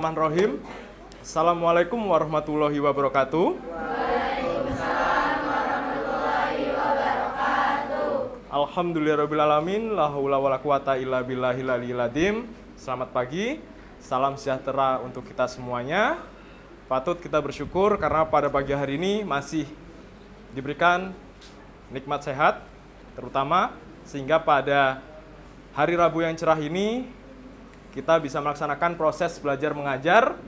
Bismillahirrahmanirrahim. Assalamualaikum warahmatullahi wabarakatuh. Waalaikumsalam warahmatullahi wabarakatuh. Alhamdulillahirrabbilalamin. La haula wala quwata illa billahil aliyil azim. Selamat pagi. Salam sejahtera untuk kita semuanya. Patut kita bersyukur karena pada pagi hari ini masih diberikan nikmat sehat, terutama sehingga pada hari Rabu yang cerah ini kita bisa melaksanakan proses belajar mengajar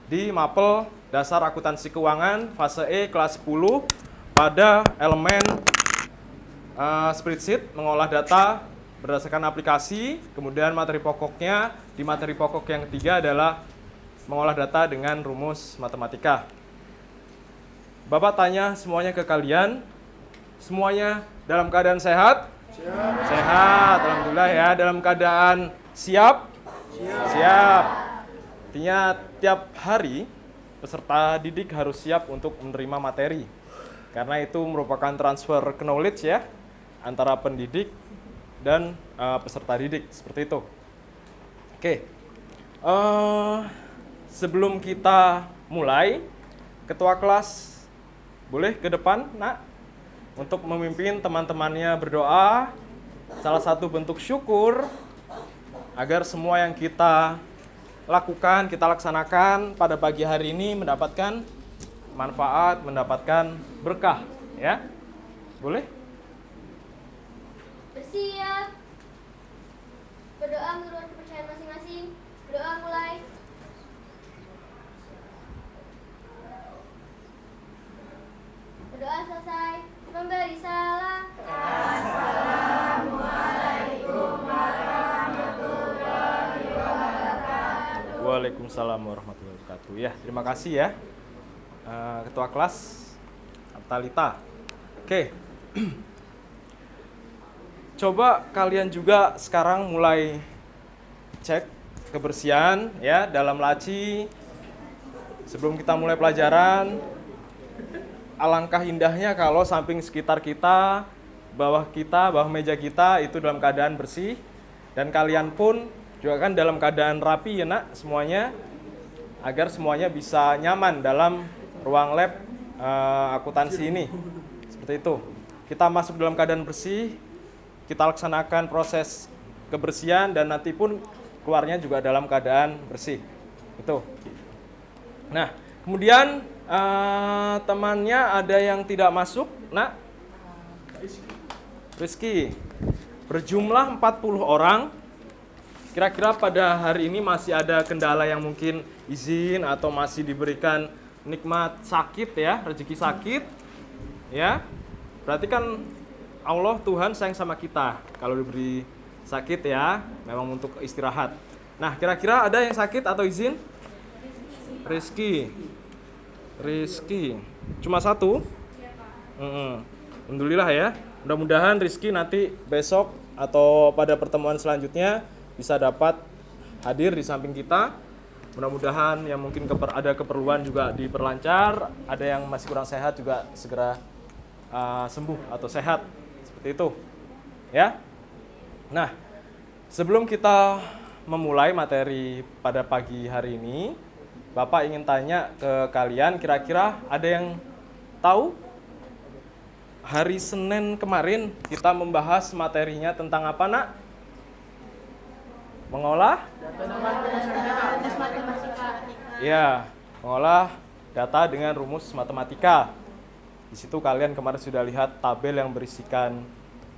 di Mapel Dasar Akuntansi Keuangan fase E kelas 10 pada elemen spreadsheet, mengolah data berdasarkan aplikasi. Kemudian materi pokoknya, di materi pokok yang ketiga adalah mengolah data dengan rumus matematika. Bapak tanya semuanya ke kalian, semuanya dalam keadaan sehat? Sehat, alhamdulillah ya. Dalam keadaan siap? Siap. Artinya tiap hari peserta didik harus siap untuk menerima materi. Karena itu merupakan transfer knowledge ya antara pendidik dan peserta didik, seperti itu. Oke. Sebelum kita mulai, ketua kelas boleh ke depan, Nak, untuk memimpin teman-temannya berdoa. Salah satu bentuk syukur agar semua yang kita lakukan, kita laksanakan pada pagi hari ini mendapatkan manfaat, mendapatkan berkah, ya. Boleh? Bersiap. Berdoa menurut kepercayaan masing-masing. Berdoa mulai. Berdoa selesai. Memberi salam. Assalamualaikum warahmatullahi wabarakatuh. Waalaikumsalam warahmatullahi wabarakatuh. Ya, terima kasih ya, ketua kelas Talita. Oke. Coba kalian juga sekarang mulai cek kebersihan ya dalam laci sebelum kita mulai pelajaran. Alangkah indahnya kalau samping sekitar kita, bawah meja kita itu dalam keadaan bersih, dan kalian pun juga kan dalam keadaan rapi ya Nak semuanya, agar semuanya bisa nyaman dalam ruang lab akuntansi ini. Seperti itu. Kita masuk dalam keadaan bersih, kita laksanakan proses kebersihan dan nanti pun keluarnya juga dalam keadaan bersih. Itu. Nah, kemudian temannya ada yang tidak masuk, Nak? Rizky. Berjumlah 40 orang. Kira-kira pada hari ini masih ada kendala yang mungkin izin atau masih diberikan nikmat sakit ya, rezeki sakit. Ya. Berarti kan Allah Tuhan sayang sama kita kalau diberi sakit ya, memang untuk istirahat. Nah, kira-kira ada yang sakit atau izin? Rizky. Cuma satu? Alhamdulillah ya. Mudah-mudahan Rizky nanti besok atau pada pertemuan selanjutnya bisa dapat hadir di samping kita. Mudah-mudahan yang mungkin ada keperluan juga diperlancar, ada yang masih kurang sehat juga segera sembuh atau sehat. Seperti itu. Ya. Nah, sebelum kita memulai materi pada pagi hari ini, Bapak ingin tanya ke kalian, kira-kira ada yang tahu hari Senin kemarin kita membahas materinya tentang apa, Nak? Mengolah? Ya, mengolah data dengan rumus matematika. Di situ kalian kemarin sudah lihat tabel yang berisikan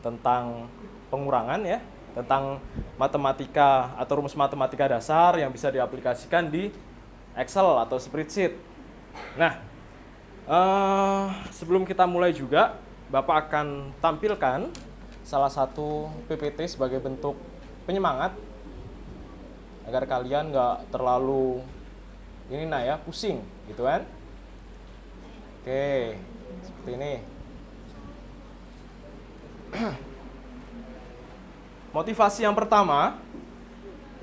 tentang pengurangan ya, tentang matematika atau rumus matematika dasar yang bisa diaplikasikan di Excel atau spreadsheet. Nah, sebelum kita mulai juga, Bapak akan tampilkan salah satu PPT sebagai bentuk penyemangat agar kalian nggak terlalu pusing, gitu kan? Oke, seperti ini. Motivasi yang pertama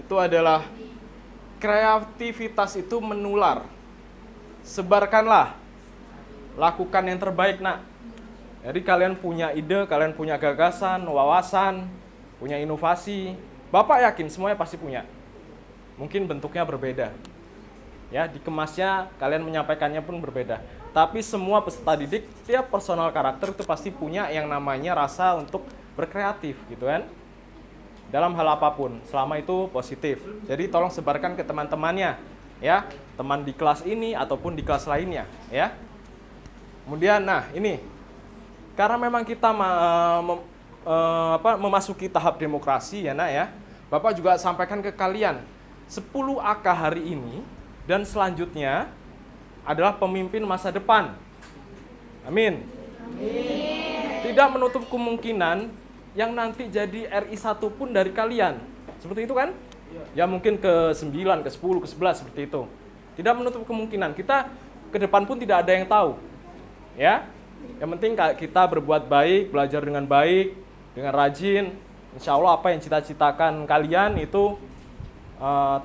itu adalah kreativitas itu menular. Sebarkanlah. Lakukan yang terbaik, Nak. Jadi kalian punya ide, kalian punya gagasan, wawasan, punya inovasi. Bapak yakin semuanya pasti punya. Mungkin bentuknya berbeda. Ya, dikemasnya, kalian menyampaikannya pun berbeda. Tapi semua peserta didik, tiap personal karakter itu pasti punya yang namanya rasa untuk berkreatif gitu kan. Dalam hal apapun, selama itu positif. Jadi tolong sebarkan ke teman-temannya, ya, teman di kelas ini ataupun di kelas lainnya, ya. Kemudian, nah ini, karena memang kita memasuki tahap demokrasi ya nak ya, Bapak juga sampaikan ke kalian, 10 AK hari ini dan selanjutnya adalah pemimpin masa depan. Amin. Tidak menutup kemungkinan yang nanti jadi RI 1 pun dari kalian. Seperti itu kan? Ya mungkin ke 9, ke 10, ke 11 seperti itu. Tidak menutup kemungkinan. Kita ke depan pun tidak ada yang tahu. Ya. Yang penting kita berbuat baik, belajar dengan baik, dengan rajin. Insya Allah apa yang cita-citakan kalian itu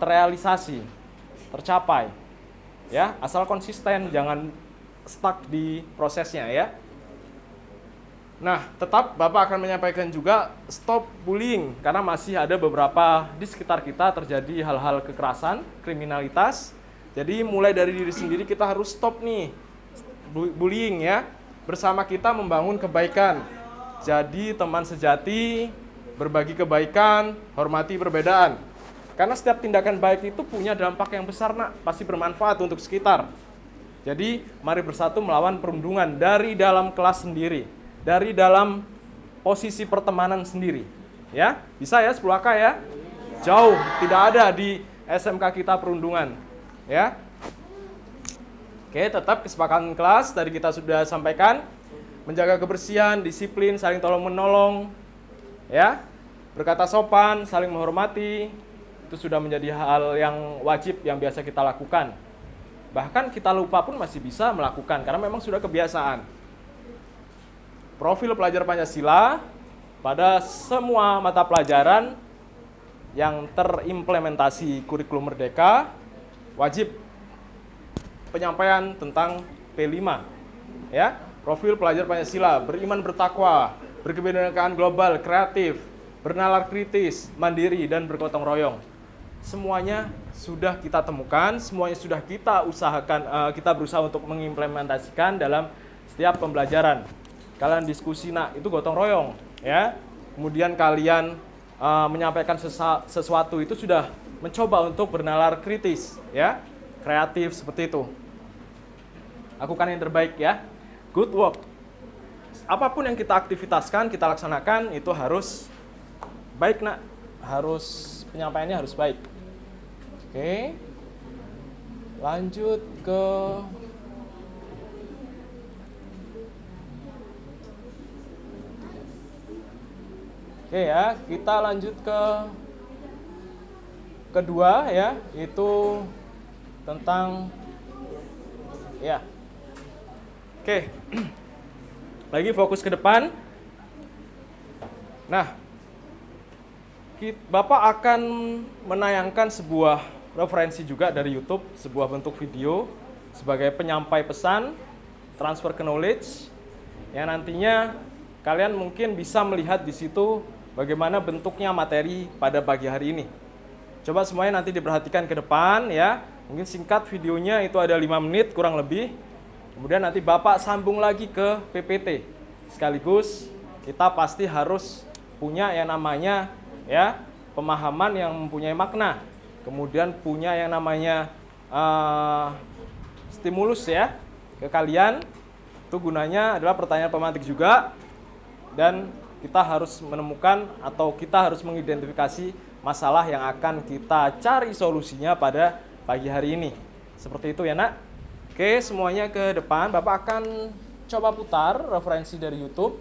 terrealisasi, tercapai. Ya, asal konsisten, jangan stuck di prosesnya ya. Nah, tetap Bapak akan menyampaikan juga stop bullying karena masih ada beberapa di sekitar kita terjadi hal-hal kekerasan, kriminalitas. Jadi mulai dari diri sendiri kita harus stop nih bullying ya. Bersama kita membangun kebaikan. Jadi teman sejati, berbagi kebaikan, hormati perbedaan. Karena setiap tindakan baik itu punya dampak yang besar nak, pasti bermanfaat untuk sekitar. Jadi mari bersatu melawan perundungan dari dalam kelas sendiri, dari dalam posisi pertemanan sendiri. Ya, bisa ya 10 AK ya? Jauh, tidak ada di SMK kita perundungan. Ya. Oke, tetap kesepakatan kelas tadi kita sudah sampaikan, menjaga kebersihan, disiplin, saling tolong-menolong, ya, berkata sopan, saling menghormati, itu sudah menjadi hal yang wajib yang biasa kita lakukan. Bahkan kita lupa pun masih bisa melakukan karena memang sudah kebiasaan. Profil pelajar Pancasila pada semua mata pelajaran yang terimplementasi kurikulum Merdeka wajib penyampaian tentang P5 ya, profil pelajar Pancasila, beriman bertakwa, berkebinekaan global, kreatif, bernalar kritis, mandiri dan bergotong royong. Semuanya sudah kita temukan, semuanya sudah kita usahakan, kita berusaha untuk mengimplementasikan dalam setiap pembelajaran. Kalian diskusi, nah itu gotong royong ya. Kemudian kalian menyampaikan sesuatu itu sudah mencoba untuk bernalar kritis ya. Kreatif seperti itu. Lakukan yang terbaik ya. Good work. Apapun yang kita aktivitaskan, kita laksanakan itu harus baik nak. Harus penyampaiannya harus baik. Oke. Lanjut ke Oke ya, kita lanjut ke kedua ya, itu tentang ya. Oke. Lagi fokus ke depan. Nah, Bapak akan menayangkan sebuah referensi juga dari YouTube, sebuah bentuk video sebagai penyampai pesan, transfer knowledge, yang nantinya kalian mungkin bisa melihat di situ bagaimana bentuknya materi pada pagi hari ini. Coba semuanya nanti diperhatikan ke depan ya. Mungkin singkat videonya itu ada 5 menit kurang lebih. Kemudian nanti Bapak sambung lagi ke PPT. Sekaligus kita pasti harus punya yang namanya ya pemahaman yang mempunyai makna. Kemudian punya yang namanya stimulus ya ke kalian. Itu gunanya adalah pertanyaan pemantik juga. Dan kita harus menemukan atau kita harus mengidentifikasi masalah yang akan kita cari solusinya pada pagi hari ini. Seperti itu ya nak. Oke, semuanya ke depan. Bapak akan coba putar referensi dari YouTube.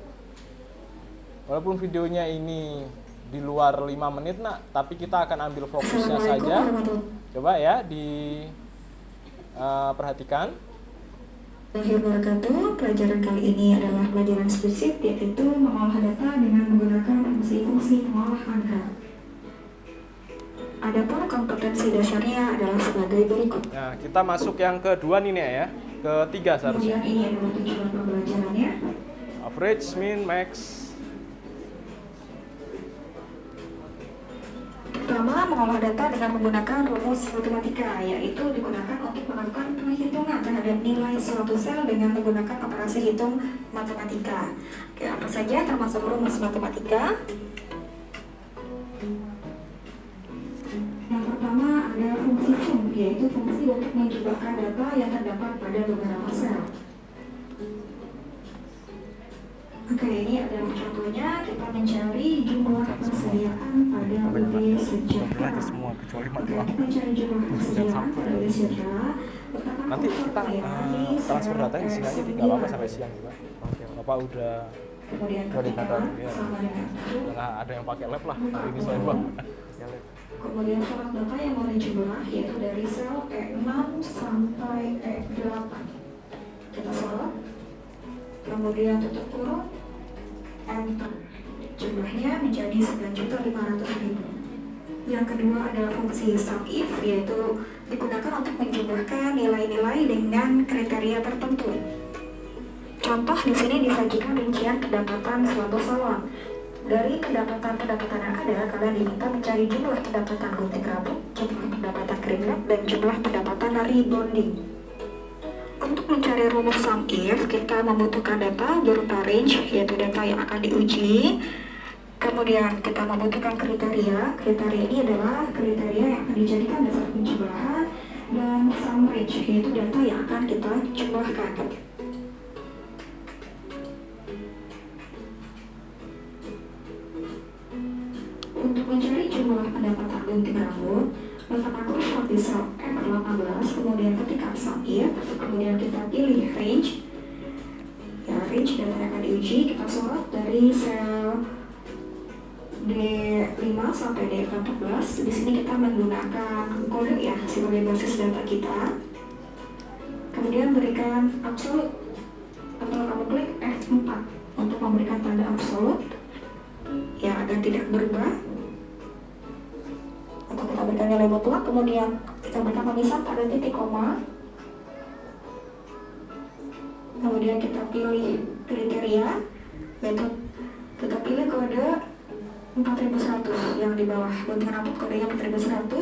Walaupun videonya ini di luar 5 menit nak, tapi kita akan ambil fokusnya saja. Coba ya perhatikan. Wabarakatuh. Pelajaran kali ini adalah pelajaran spesifik, yaitu mengolah data dengan menggunakan fungsi-fungsi pengolah angka. Adapun kompetensi dasarnya adalah sebagai berikut. Nah, kita masuk yang kedua nih ya, ketiga seharusnya. Kemudian ini adalah tujuan pembelajarannya. Average, min, max. Pertama, mengolah data dengan menggunakan rumus matematika, yaitu digunakan untuk nilai suatu sel dengan menggunakan operasi hitung matematika. Oke, apa saja termasuk rumus matematika? Yang pertama ada fungsi sum, yaitu fungsi untuk menjumlahkan data yang terdapat pada beberapa sel. Oke, ini adalah contohnya, kita mencari jumlah persediaan pada UB sejahtera. Oke, kita mencari jumlah persediaan pada UB sejahtera. Nanti kita transfer datanya di sini aja, nggak apa-apa sampai siang juga. Oke, Bapak udah kemudian dikatakan ya. sama dengan itu. Nah, ada yang pakai lab lah hari ini soalnya Bang. Ya, lab. Kemudian sorot data yang mau dijumlah yaitu dari sel E6 sampai E8. Kita sorot, kemudian tutup kurung, enter. Jumlahnya menjadi 9.500.000. Yang kedua adalah fungsi SUMIF, yaitu digunakan untuk menjumlahkan nilai-nilai dengan kriteria tertentu. Contoh di sini disajikan rincian pendapatan suatu salon. Dari pendapatan yang ada, kalian diminta mencari jumlah pendapatan gunting rambut, jumlah pendapatan krim lab, dan jumlah pendapatan rebonding. Untuk mencari rumus SUMIF, kita membutuhkan data berupa range, yaitu data yang akan diuji. Kemudian kita membutuhkan kriteria. Kriteria ini adalah kriteria yang akan dijadikan dasar penjumlahan, dan sum range, yaitu data yang akan kita jumlahkan. Untuk mencari jumlah pendapatan gunting rambut, letakkan kursor di sel F18, kemudian ketikkan SUMIF, kemudian kita pilih range. Ya, range data yang akan diuji, kita sorot dari sel D5 sampai D14. Di sini kita menggunakan kode ya sebagai basis data kita. Kemudian berikan absolute atau kamu klik F4 untuk memberikan tanda absolute ya agar tidak berubah. Atau kita berikan nilai mutlak, kemudian kita berikan pemisah pada titik koma. Kemudian kita pilih kriteria, yaitu kita pilih kode 4100 yang di bawah gunting rambut, kodenya 4100.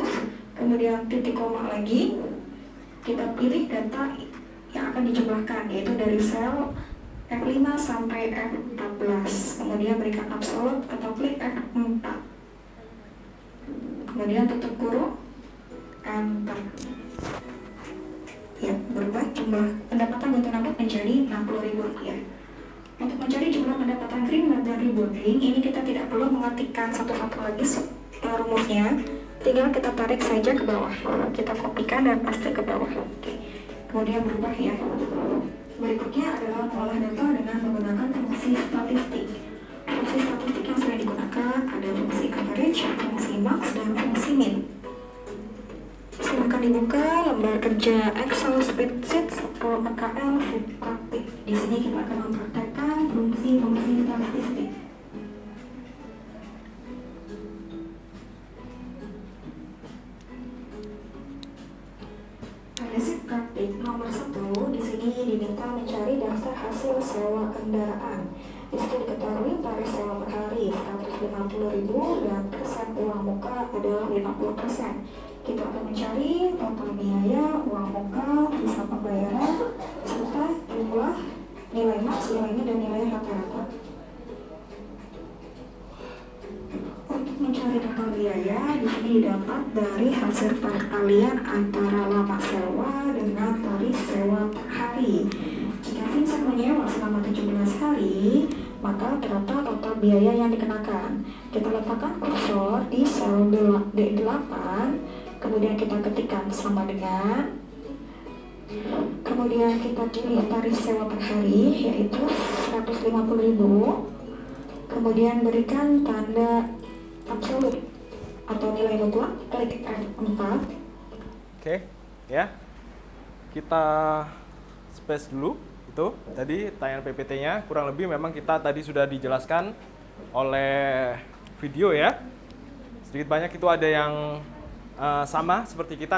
Kemudian titik koma lagi, kita pilih data yang akan dijumlahkan, yaitu dari sel F5 sampai F14. Kemudian berikan absolute atau klik F4. Kemudian tutup kurung, enter. Ya, berubah jumlah pendapatan gunting rambut menjadi Rp60.000. Untuk mencari jumlah pendapatan krim lab dan rebonding, ini kita tidak perlu mengetikkan satu-satu lagi rumusnya, tinggal kita tarik saja ke bawah, kita kopikan dan paste ke bawah. Oke. Kemudian berubah ya. Berikutnya adalah mengolah data dengan menggunakan fungsi statistik. Fungsi statistik yang sering digunakan ada fungsi average, fungsi max, dan fungsi min. Silakan dibuka lembar kerja Excel spreadsheet atau PKL fit praktik. Di sini kita akan mempraktekkan fungsi-fungsi statistik. Pada sheet praktik nomor 1, di sini diminta mencari daftar hasil sewa kendaraan. Di situ diketahui tarif sewa per hari 150.000 dan persen uang muka adalah 50%. Kita akan mencari total biaya, uang muka, visa pembayaran, serta jumlah nilai max, nilainya dan nilai rata-rata. Untuk mencari total biaya, di sini didapat dari hasil perkalian antara lama sewa dengan tarif sewa per hari. Jika Vincent menyewa selama 17 hari, maka berapa total biaya yang dikenakan? Kita letakkan kursor di sel D8, kemudian kita ketikkan sama dengan, kemudian kita pilih tarif sewa per hari yaitu 150.000, kemudian berikan tanda absolut atau nilai mutlak, klik F4. Oke, ya. Kita space dulu. Itu tadi tayangan PPT-nya kurang lebih memang kita tadi sudah dijelaskan oleh video ya. Sedikit banyak itu ada yang sama seperti kita.